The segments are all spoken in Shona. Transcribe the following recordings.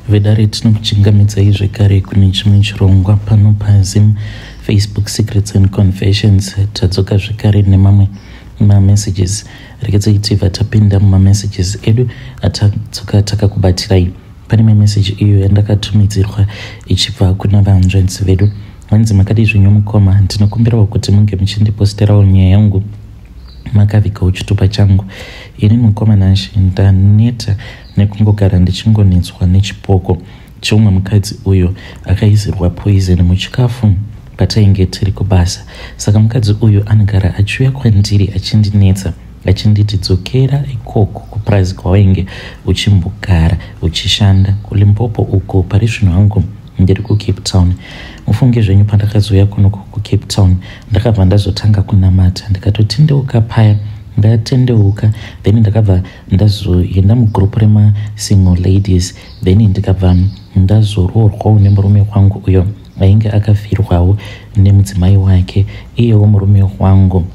vedare tinokuchingamidzai zvekare kune chimwe chirongwa pano paZim Facebook Secrets and Confessions. Tadzoka zvekare nemamwe mamessages. Rekedzai tibva tapinda mumamessages edu atadzoka takakubatirai. Pane meseji iyo yandakatumidzirwa ichibva kuna vahanzvanzi vedu. Vanzi makadi zvinyu mukoma, ndinokumbirawo kuti munge muchindiposterawo nyaya yangu makaviga uchitupa changu. Ini mukoma nashi ndaneta nekungogara ndichingonetswa nechipoko chomwe mukadzi uyo akaisirwa poison muchikafu patainge tiri kubasa. Saka mukadzi uyu anogara achiuya kwandiri achindinetsa achinditi dzokera ikoko kupurazi kwawainge uchimbogara uchishanda kuLimpopo uko pari zvino hangu ndiri kuCape Town. Mufunge zvenyu pandakazouya kuno kuCape Town ndakabva ndazotanga kunamata ndikatotendeuka paya ndatendeuka then ndakabva ndazoenda mugrupu remasingle ladies then ndikabva ndazoroorwawo nemurume wangu uyo ainge akafirwawo nemudzimai wake iyewo murume wangu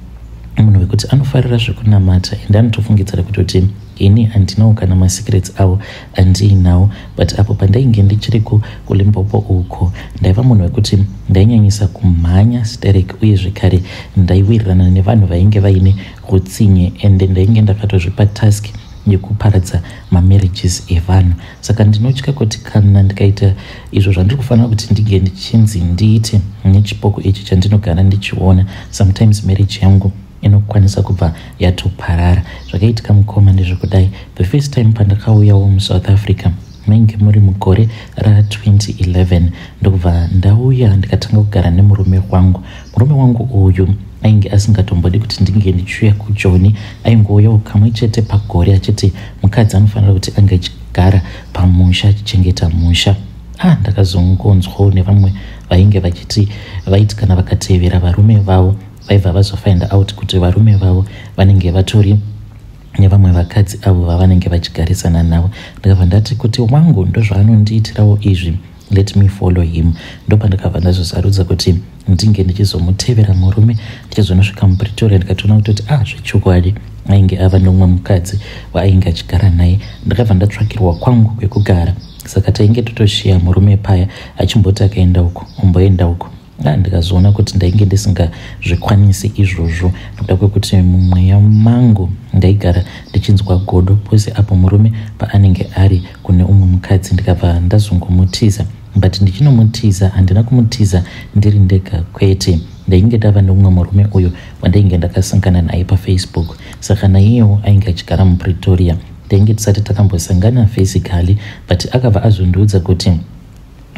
munhu wekuti anofarira zvekunamata ende anotofungidzira kutoti ini handinawo kana masecrets avo andiinawo, but apo pandainge ndichiri kuLimpopo uko ndaiva munhu wekuti ndainyanyisa kumhanya sterek uye zvekare ndaiwirirana nevanhu vainge vaine utsinye ende ndainge ndakatozvipa task yekuparadza mamarriages evanhu. Saka ndinotya kuti kana ndikaita izvo zvandiri kufanira kuti ndige ndichinzi ndiite nechipoko ichi chandinogara ndichiona, sometimes marriage yangu inokwanisa kubva yatoparara. Zvakaitika mukoma ndezvekudai. The first time pandakauyawo muSouth Africa mainge muri mugore ra2011 ndokubva ndauya ndikatanga kugara nemurume wangu. Murume wangu uyu ainge asingatombodi kuti ndinge ndichiuya kuJoni, aingouyawo kamwe chete pagore achiti mukadzi anofanira kuti ange achigara pamusha achichengeta musha. Ndakazongonzwawo nevamwe vainge vachiti vaiti kana vakatevera varume vavo vaibva vazofind out kuti varume vavo vanenge vatori nevamwe vakadzi avo vavanenge vachigarisana navo. Ndakabva ndati kuti wangu ndozvaanondiitirawo izvi, let me follow him. Ndopandakabva ndazosarudza kuti ndinge ndichizomutevera murume ndichizonosvika muPretoria ndikatoona kutoti zvechokwadi ainge ava nomwe mukadzi waainge achigara naye. Ndakabva ndatsvakirwa kwangu kwekugara, saka tainge totoshiya murume paya achimboti akaenda uko umboenda uko. Ndikazoona kuti ndainge ndisingazvikwanisi izvozvo nokuda kwekuti mumweya mangu ndaigara ndichinzwa godo pose apo murume paanenge ari kune umwe mukadzi. Ndikabva ndazongomutiza, but ndichinomutiza handina kumutiza ndiri ndega kwete, ndainge ndava neumwe murume uyo wandainge ndakasangana naye paFacebook. Saka naiyewo ainge achigara muPretoria, ndainge tisati takambosangana physically, but akabva azondiudza kuti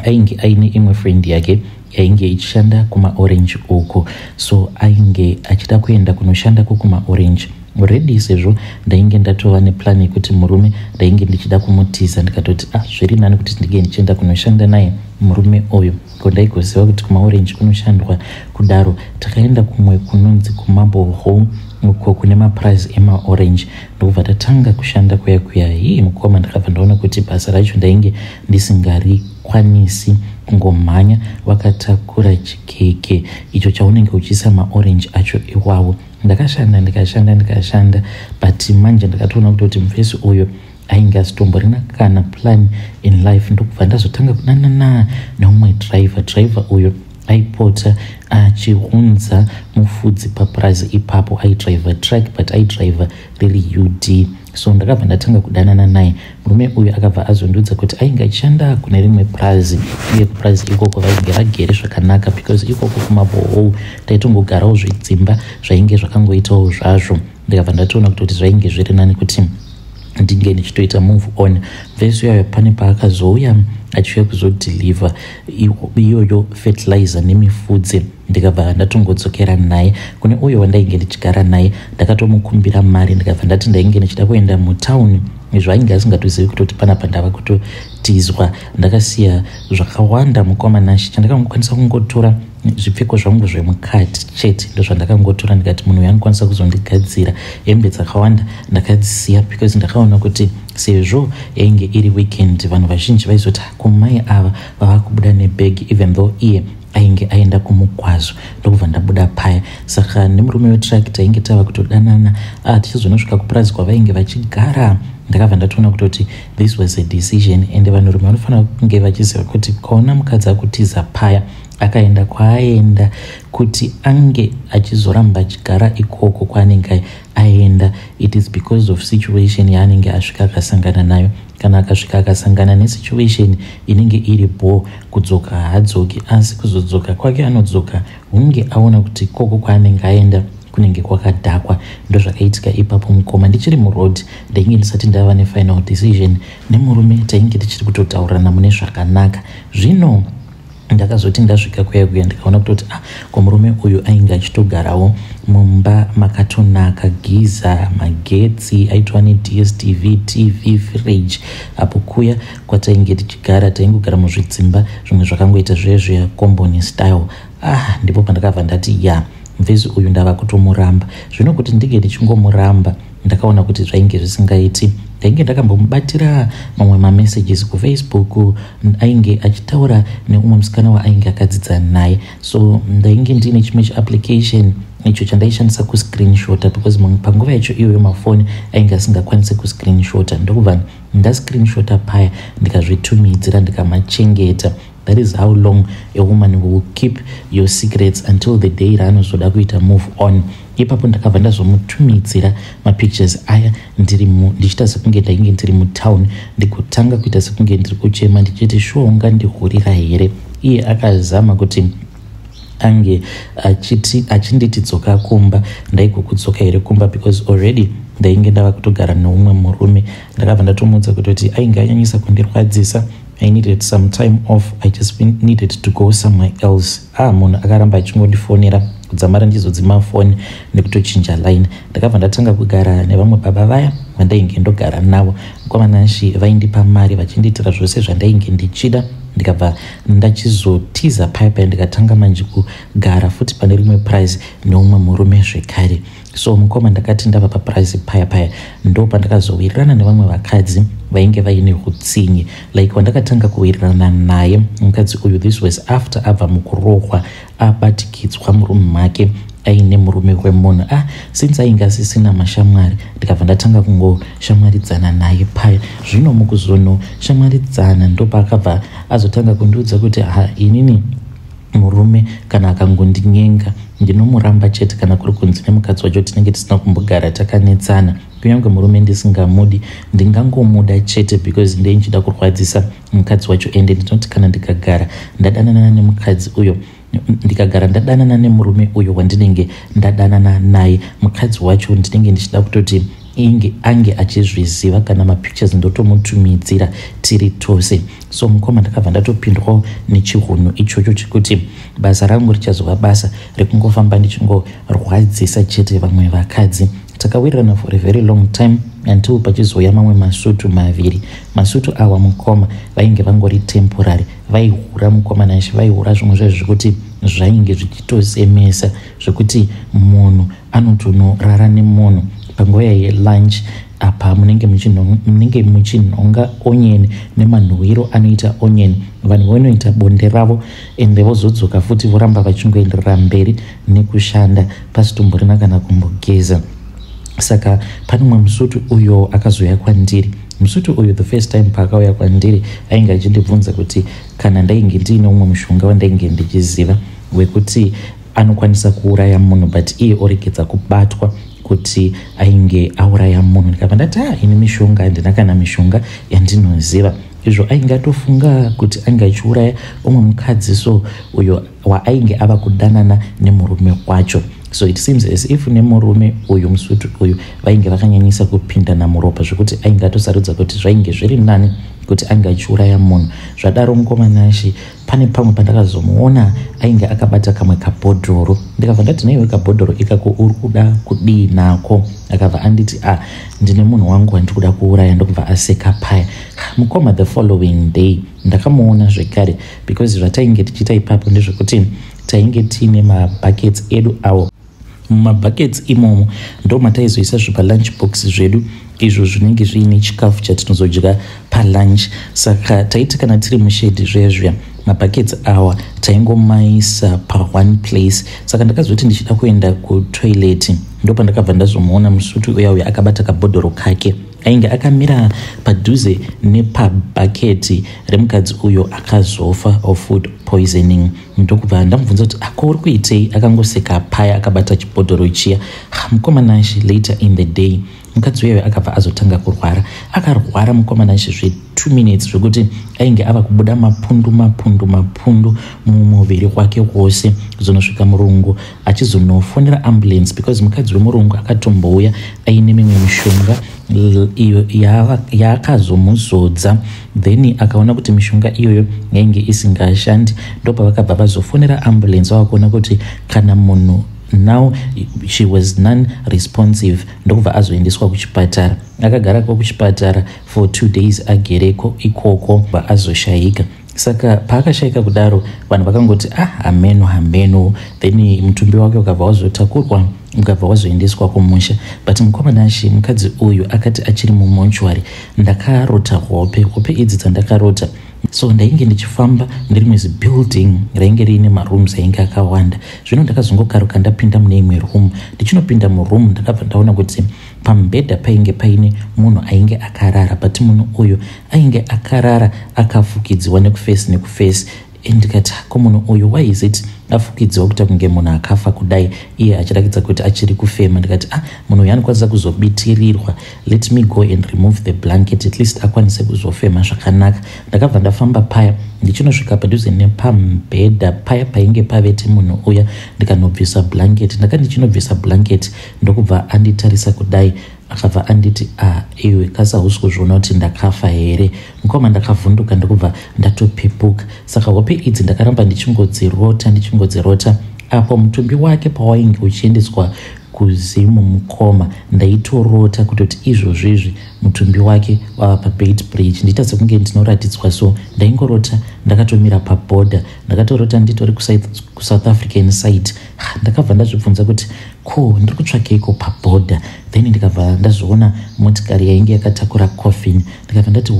ainge aine imwe friend yake yainge ichishanda kumaOrange uko, so ainge achida kuenda kunoshanda kumaOrange already. Sezvo ndainge ndatova neplan yekuti murume ndainge ndichida kumutiza, ndikatoti zviri nani kuti ndinge ndichienda kunoshanda naye murume uyu ko ndaigoziva kuti kumaOrange kunoshandwa kudaro. Takaenda kumwe kunonzi kuMarble uko kune maprize emaOrange ndokubva tatanga kushanda kuya mukoma. Ndakabva ndaona kuti basa racho ndainge ndisingarikwanisi kungomhanya wakatakura chikeke icho chaunenge uchiisa maOrange acho iwawo. Ndakashanda but manje ndakatoona kuti mufesi uyo ainge asitomborina kana plan in life. Ndokubva ndazotanga kudanana neumwe driver uyo aipota achiunza mufudzi papurazi ipapo, aidriver truck but aidriver riri UD. So ndakabva ndatanga kudanana naye. Murume uyu akabva azondiudza kuti ainge achishanda kune rimwe purazi, uye kupurazi ikoko vainge vagere zvakanaka because ikoko kuMarble taitongogarawo zvidzimba zvainge zvakangoitawo zvazvo. Ndikabva ndatoona kuti zvainge zviri nani kuti ndinge ndichitoita move on. Vhesi yayo pane paakazouya achiuya kuzodhilivha iyoyo fertilizer nemifudzi. Ndikabva ndatongodzokera naye kune uyo wandainge ndichigara naye, ndakatomukumbira mari. Ndikabva ndati ndainge ndichida kuenda mutauni, izvo ainge asingatozivi kutoti panapa ndava kutotizwa. Ndakasiya zvakawanda mukoma nashi, chandakangokwanisa kungotora zvipfeko zvangu zvemukati chete ndozvandakangotora. Ndikati munhu uyu anokwanisa kuzondigadzira hembe dzakawanda, ndakadzisiya because ndakaona kuti sezvo yainge iri weekend vanhu vazhinji vaizoti kumai ava vava kubuda nebhegi even though iye ainge aenda kumugwazo. Ndokubva ndabuda paya. Saka nemurume wetraki tainge tava kutodanana tichizonosvika kupurazi kwavainge vachigara ndakabva ndatoona kuti this was a decision, and vanhurume vanofanira kunge vachiziva kuti kaona mukadzi akutiza paya akaenda kwaaenda kuti ange achizoramba achigara ikoko kwaanenge aenda, it is because of situation yaanenge asvika akasangana nayo. Kana akasvika akasangana nesituation inenge iri bho, kudzoka haadzoki, asi kuzodzoka kwake anodzoka hunge aona kuti ikoko kwaanenge aenda kunenge kwakadhakwa. Ndo zvakaitika ipapo mukoma ndichiri muroad, ndainge ndisati ndava nefinal decision nemurume, tainge tichiri kutotaurirana mune zvakanaka. Zvino ndakazoti ndasvika kuya ndikaona kuti kwa murume uyu ainge achitogarawo mumba makatonaka, giza, magetsi, aitwa neDSTV, TV, fridge. Apo kuya kwatainge tichigara, taingogara muzvidzimba zvimwe zvakangoita zvezve komboni style. Ndipo pandakabva ndati mvezi uyu ndava kutomuramba. Zvino kuti ndinge ndichingomuramba ndakaona kuti zvainge zvisingaiti. Ndainge ndakambomubatira mamwe mamessages kuFacebook, ainge achitaura neumwe musikana waainge akadzidza naye. So ndainge ndine chimwe chiapplication icho chandaishandisa kuscreenshota, because panguva yacho iyoyo mafoni ainge asingakwanisi kuscreenshota. Ndokubva ndascreenshota paya ndikazvitumidzira ndikamachengeta. That is how long a woman will keep your secrets until the day raanozoda kuita move on. Ipapo ndakabva ndazomutumidzira mapictures aya ndichita sekunge ndainge ndiri mutown, ndikutanga kuita sekunge ndiri kuchema ndichiti shuwa unga ndihurira here. Iye akazama kuti ange achinditi dzoka kumba. Ndaigokudzoka here kumba because already ndainge ndava kutogara neumwe murume. Ndakabva ndatomudza kuti ainge anyanyisa kundirwadzisa. I needed some time off. I just needed to go somewhere else. Munhu akaramba achingondifonera kudzamara ndizodzima foni nekutochinja line. Ndakabva ndatanga kugara nevamwe baba vaya vandainge ndogara navo. Mukomanashi vaindipa mari vachindiitira zvose zvandainge ndichida. Ndikabva ndachizotiza paya ndikatanga manje kugara futi pane rimwe price neumwe murume zvekare. So mukoma ndakati ndava paprice paya ndo pandakazowirirana nevamwe vakadzi vainge vaine hutsinye. Like wandakatanga kuwirirana naye mukadzi uyu, this was after abva mukurohwa abatikidzwa murume make aine murume wemunhu. Since ainge asisina mashamwari, ndikabva ndatanga kungoshamwaridzana naye paya. Zvino mukuzonoshamwaridzana ndo paakabva azotanga kundiudza kuti inini murume kana akangondinyenga ndinomuramba chete, kana kuri kunzi nemukadzi wacho tinenge tisina kumbogara takanetsana. Kunyange murume ndisingamudi ndingangomuda chete because ndeinchida kurwadzisa mukadzi wacho. Ende ndinoti kana ndikagara ndadanana nemukadzi uyo, ndikagara ndadanana nemurume uyo wandinenge ndadanana naye, mukadzi wacho ndinenge ndichida kutoti ange achizviziva kana mapictures ndotomutumidzira tiri tose. So mukoma ndakabva ndatopindwawo nechihunu ichocho chekuti basa rangu richazova basa rekungofamba ndichingorwadzisa chete vamwe vakadzi. Takawirirana for a very long time until pachizoya mamwe masutu maviri. Masutu awa mukoma vainge vangori temporary, vaihura mukoma nashi, vaihura zvimwe zvezvo zvekuti zvainge zvichitosemesa, zvekuti munhu anotonorara nemunhu panguva yelunch. Apa munenge muchinhonga onion nemanhuwiro anoita onion. Vanhu vanoita bonde ravo ende vozodzoka futi voramba vachingoenderera mberi nekushanda pasitomborina kana kumbogeza. Saka pane mumwe musutu uyo akazoya kwandiri. Musutu uyu the first time paakauya kwandiri ainge achindibvunza kuti kana ndainge ndiine umwe mushonga wandainge ndichiziva wekuti anokwanisa kuuraya munhu but iye oregedza kubatwa kuti ainge auraya munhu. Ndikabva ndati ini mishonga handina kana mishonga yandinoziva. Izvo ainge atofunga kuti ainge achiuraya umwe mukadzi, so uyo waainge ava kudanana nemurume wacho. So it seems as if nemurume uyu musutu uyu vainge vakanyanyisa kupindana muropa zvekuti ainge atosarudza kuti zvainge zviri nani kuti ainge achiuraya munhu. Zvadaro mukomanashi pane pamwe pandakazomuona ainge akabata kamwe kabhodhoro. Ndikabva ndati naiwe kabhodhoro ikako uri kuda kudii nako? Akabva anditi ndine munhu wangu wandiri kuda kuuraya, ndokubva aseka paya. Mukoma the following day ndakamuona zvekare, because zvatainge tichiita ipapo ndezvekuti tainge tiine mabuckets edu awo. Mumabuckets imomo ndo mataizoisa zvipa-lunch box zvedu izvo zvinenge zviine chikafu chatinozodya palunch. Saka taiti kana tiri mushedi zvezvya mabuckets awa taingomaisa pa-one place. Saka ndakazoti ndichida kuenda kutoilet ndo pandakabva ndazomuona musutu uya akabata kabhodhoro kake ainge akamira padhuze nepabhaketi remukadzi uyo akazofa of food poisoning. Ndokubva ndamubvunza kuti uri kuitei, akangoseka paya akabata chibhodhoro chiya. Mukomanashi later in the day mukadzi uyoyo akabva azotanga kurwara. Akarwara mukomanashi 2 minutes zvekuti ainge ava kubuda mapundu mumuviri wake wose, kuzonosvika murungu achizonofonera ambulance because mukadzi wemurungu akatombouya aine mimwe mishonga iyo yaakazomuzodza, then akaona kuti mishonga iyoyo yainge isingashandi. Ndopavakabva vazofonera ambulance vavakuona kuti kana munhu now she was non-responsive, ndokubva azoendeswa kuchipatara. Akagara kuchipatara for 2 days agereko ikoko azoshayika. Saka paakashayika kudaro vanhu vakangoti hameno, then mutumbi wake ukabva wazotakurwa ukabva wazoendeswa kumusha. But mukomanashi mukadzi uyu akati achiri mumonchwari, ndakarota hope idzi dzandakarota. So ndainge ndichifamba ndiri muzibuilding rainge riine marooms ainge akawanda. Zvino ndakazongokaruka ndapinda mune imwe room. Ndichinopinda muroom ndakabva ndaona kuti pamubhedha painge paine munhu ainge akarara, but munhu uyu ainge akarara akafukidziwa nekufesi. Ndikati ko munhu uyu why is it afukidziwa kuita kunge munhu akafa kudai iye achirakidza kuti achiri kufema. Ndikati munhu uyu anokwanisa kuzobitirirwa, let me go and remove the blanket at least akwanise kuzofema zvakanaka. Ndakabva ndafamba paya ndichinosvika padhuze nepamubhedha paya painge pavete munhu uya, ndikanobvisa blanket. Ndakati ndichinobvisa blanket ndokubva anditarisa kudai, akabva anditi iwe kasahusukuzviona kuti ndakafa here. Mukoma ndakavhunduka ndokubva ndatopepuka. Saka hope idzi ndakaramba ndichingodzirota. Apo mutumbi wake pawainge uchiendeswa kuzimu mukoma, ndaitorota kutoti izvozvizvi mutumbi wake wava pabait bridge. Ndiita sekunge ndinoratidzwa, so ndaingorota ndakatomira pabhodha, ndakatorota nditori kuSouth African side. Ndakabva ndazvibvunza kuti ndiri kutsvakeiko pabhodha, then ndikabva ndazoona motikari yainge yakatakura coffin. Ndikabva ndati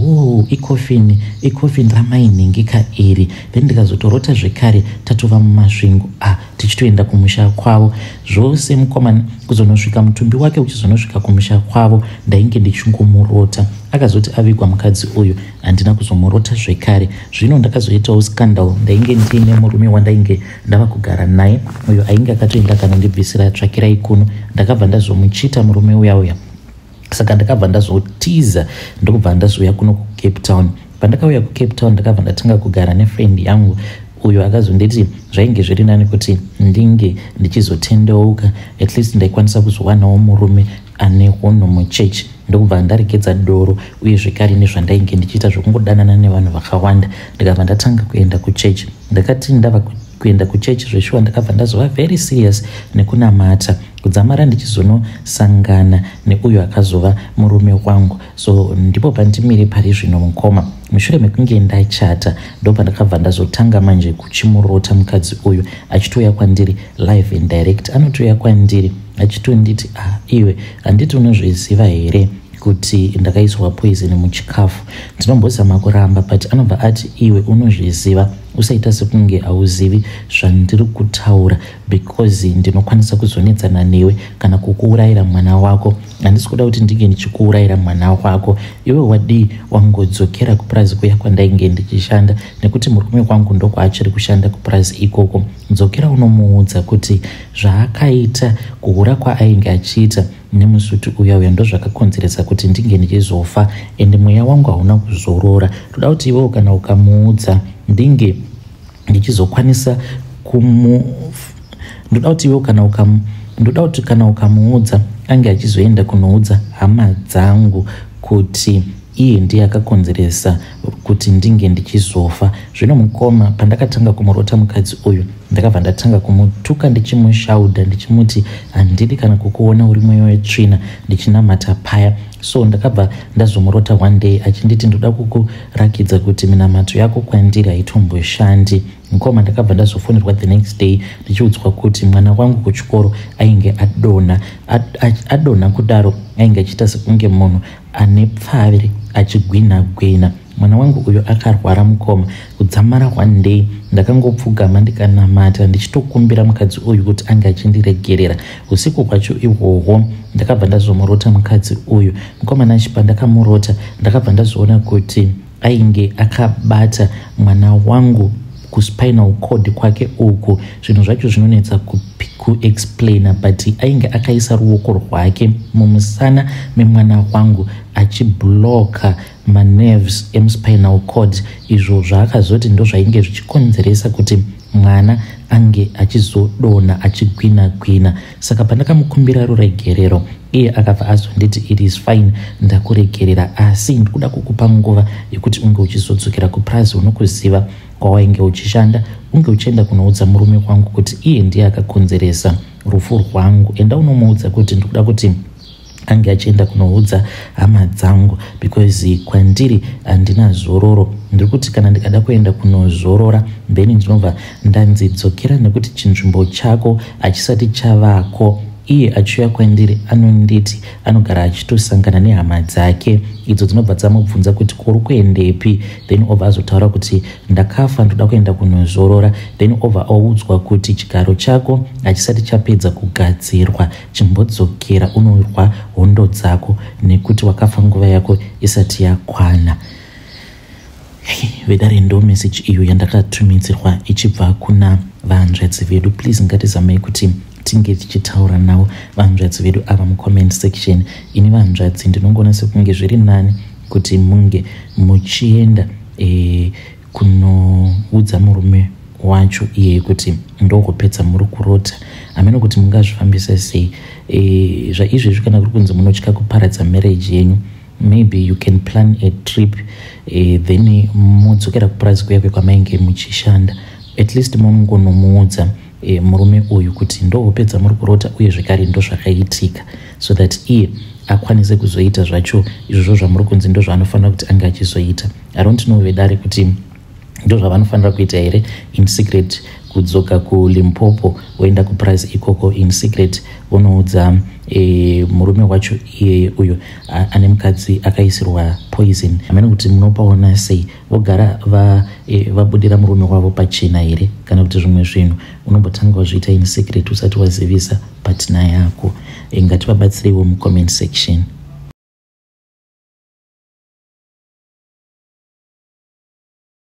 icoffin ramainhingika iri. Then ndikazotorota zvekare tatova mumasvingo tichitoenda kumusha kwavo. Zvose mukomana kuzonosvika mutumbi wake uchizonosvika kumusha kwavo ndainge ndichingomurota. Akazoti avigwa mukadzi uyu handina kuzomurota zvekare. Zvino ndakazoitawo scandal. Ndainge ndiine murume wandainge ndava kugara naye, uyo ainge akatoenda kana ndibvisira tsvakirai kuno. Ndakabva ndazomuchita murume uya. Saka ndakabva ndazotiza ndokubva ndazouya kuno kuCape Town. Pandakauya kuCape Town ndakabva ndatanga kugara nefriend yangu uyo akazonditi zvainge zviri nani kuti ndinge ndichizotendeuka, at least ndaikwanisa kuzowanawo murume ane honho muchechi. Ndokubva ndarekedza doro uye zvekare nezvandainge ndichiita zvokungodanana nevanhu vakawanda. Ndikabva ndatanga kuenda kuchechi. Ndakati ndava kuenda kuchechi zveshuwa ndakabva ndazova very serious nekunamata, kudzamara ndichizonosangana neuyo akazova murume wangu. So ndipo pandimire pari zvino mukoma. Mushure mekunge ndachata ndopandakabva ndazotanga manje kuchimurota mukadzi uyu achitoya kwandiri live and direct. Anotoya kwandiri achitonditi iwe handiti unozviziva here kuti ndakaiswa poison muchikafu? Ndinombozama kuramba, but anobva ati iwe unozviziva, usaita sekunge hauzivi zvandiri kutaura, because ndinokwanisa kuzonetsana newe kana kukuurayira mwana wako. Handisi kuda kuti ndinge ndichikuurayira mwana wako. Iwe wadii wangodzokera kupurazi kuya kwandainge ndichishanda, nekuti murume wangu ndoko achiri kushanda kupurazi ikoko. Dzokera unomuudza kuti zvaakaita, kuhura kwaainge achiita nemusutu uya ndozvakakonzeresa kuti ndinge ndichizofa, ende mweya wangu hauna kuzorora. Toda kuti iwewo kana ukamuudza ndinge ndichizokwanisa ndoda kuti iwewo kana ukamuudza ange achizoenda kunoudza hama dzangu kuti iye ndiye akakonzeresa kuti ndinge ndichizofa. Zvino mukoma pandakatanga kumurota mukadzi uyu ndakabva ndatanga kumutuka ndichimushaudha ndichimuti handidi kana kukuona uri mweya wetsvina ndichinamata paya. So ndakabva ndazomurota one day achinditi ndoda kukurakidza kuti minamato yako kwandiri haitomboshandi. Mukoma ndakabva ndazofonerwa the next day ndichiudzwa kuti mwana wangu kuchikoro ainge adonha kudaro, ainge achiita sekunge munhu ane pfave achigwina. mwana wangu uyo akarwara mukoma kudzamara one day ndakangopfugama ndikanamata ndichitokumbira mukadzi uyu kuti anga achindiregerera. Usiku kwacho ihwohwo ndakabva ndazomurota mukadzi uyu. Mukomana achipa ndakamurota ndakabva ndazoona kuti ainge akabata mwana wangu kuspinal cord kwake uku. Zvinhu zvacho zvinonetsa kuexplaina, but ainge akaisa ruoko rwake mumusana memwana wangu achibloka manerves emuspinal cord. Izvo zvaakazoti ndo zvainge zvichikonzeresa kuti mwana ange achizodonha achigwina. Saka pandakamukumbira ruregerero iye akabva azonditi it is fine, ndakuregerera, asi ndikuda kukupa nguva yekuti unge uchizodzokera kuprazi unokuziva kwawainge uchishanda, unge uchienda kunoudza murume wangu kuti iye ndiye akakonzeresa rufu rwangu. Enda unomuudza kuti ndikuda kuti ange achienda kunoudza hama dzangu, because kwandiri handina zororo. Ndiri kuti kana ndikada kuenda kunozorora mbeni ndinobva ndanzidzokera, nekuti chinzvimbo chako achisati chavako. Iye achiuya kwandiri anonditi anogara achitosangana nehama dzake, idzo dzinobva dzamubvunza kuti kuri kuendepi, then obva azotaura kuti ndakafa ndoda kuenda kunozorora, then obva audzwa kuti chigaro chako achisati chapedza kugadzirwa, chimbodzokera unorwa hondo dzako nekuti wakafa nguva yako isati yakwana. Vedare ndo message iyo yandakatumidzirwa ichibva kuna vahanzvadzi vedu. Please ngatizamai kuti tinge tichitaura navo vahanzvadzi vedu ava mucomment section. Ini vahanzvadzi ndinongona sekunge zviri nani kuti munge muchienda kunoudza murume wacho iye kuti ndokupedza muri kurota. Hameno kuti mungazvifambisa sei. Zvaizvezvi kana kuri kunzi munotya kuparadza marriage yenyu, maybe you can plan a trip then mudzokera kupurazi kuyakwe kwamainge muchishanda. At least mamungonomuudza murume uyu kuti ndokupedza muri kurota uye zvekare ndo zvakaitika, so that iye akwanise kuzoita zvacho izvozvo zvamuri kunzi ndo zvaanofanira kuti ange achizoita. I don't know vedare kuti ndo zvavanofanira kuita here in secret, kudzoka kuLimpopo woenda kupurazi ikoko in secret unoudza murume wacho iye uyo ane mukadzi akaisirwa poison. Hameno kuti munopaona sei, vogara vabudira murume wavo pachena here, kana kuti zvimwe zvinhu unombotanga wazviita in secret usati wazivisa partner yako. Ngativabatsireiwo mucomment section.